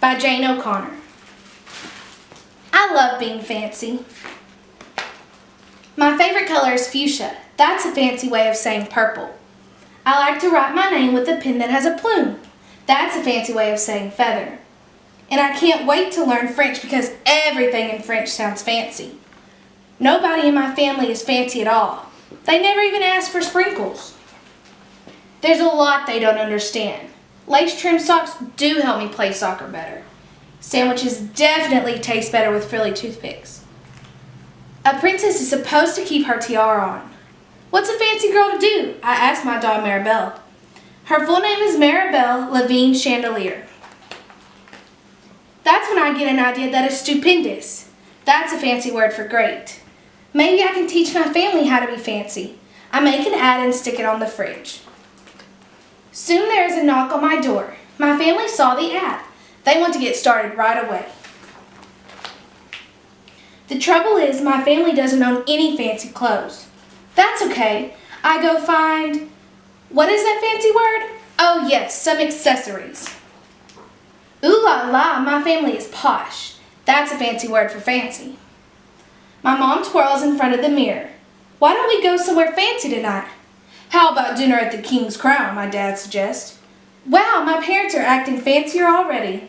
by Jane O'Connor. I love being fancy. My favorite color is fuchsia. That's a fancy way of saying purple. I like to write my name with a pen that has a plume. That's a fancy way of saying feather. And I can't wait to learn French because everything in French sounds fancy. Nobody in my family is fancy at all. They never even ask for sprinkles. There's a lot they don't understand. Lace trim socks do help me play soccer better. Sandwiches definitely taste better with frilly toothpicks. A princess is supposed to keep her tiara on. What's a fancy girl to do? I asked my dog Maribel. Her full name is Maribel Levine Chandelier. That's when I get an idea that is stupendous. That's a fancy word for great. Maybe I can teach my family how to be fancy. I make an ad and stick it on the fridge. Soon there is a knock on my door. My family saw the ad. They want to get started right away. The trouble is my family doesn't own any fancy clothes. That's okay. I go find, what is that fancy word? Oh yes, some accessories. Ooh la la, my family is posh. That's a fancy word for fancy. My mom twirls in front of the mirror. Why don't we go somewhere fancy tonight? How about dinner at the King's Crown, my dad suggests. Wow, my parents are acting fancier already.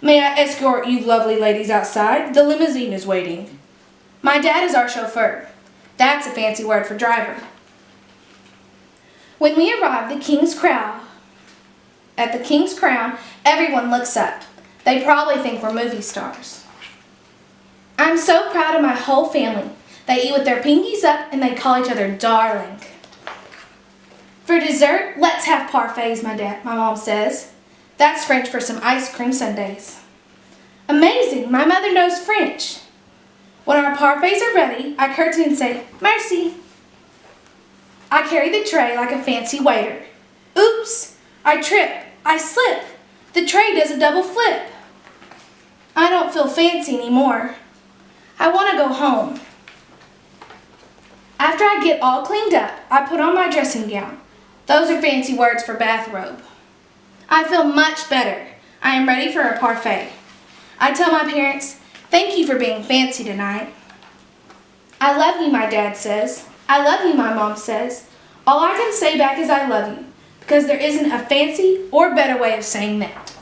May I escort you lovely ladies outside? The limousine is waiting. My dad is our chauffeur. That's a fancy word for driver. When we arrive at the King's Crown, everyone looks up. They probably think we're movie stars. I'm so proud of my whole family. They eat with their pinkies up and they call each other darling. For dessert, let's have parfaits, my mom says. That's French for some ice cream sundaes. Amazing, my mother knows French. When our parfaits are ready, I curtsy and say, merci. I carry the tray like a fancy waiter. Oops, I trip, I slip. The tray does a double flip. I don't feel fancy anymore. I want to go home. After I get all cleaned up, I put on my dressing gown. Those are fancy words for bathrobe. I feel much better. I am ready for a parfait. I tell my parents, thank you for being fancy tonight. I love you, my dad says. I love you, my mom says. All I can say back is I love you, because there isn't a fancy or better way of saying that.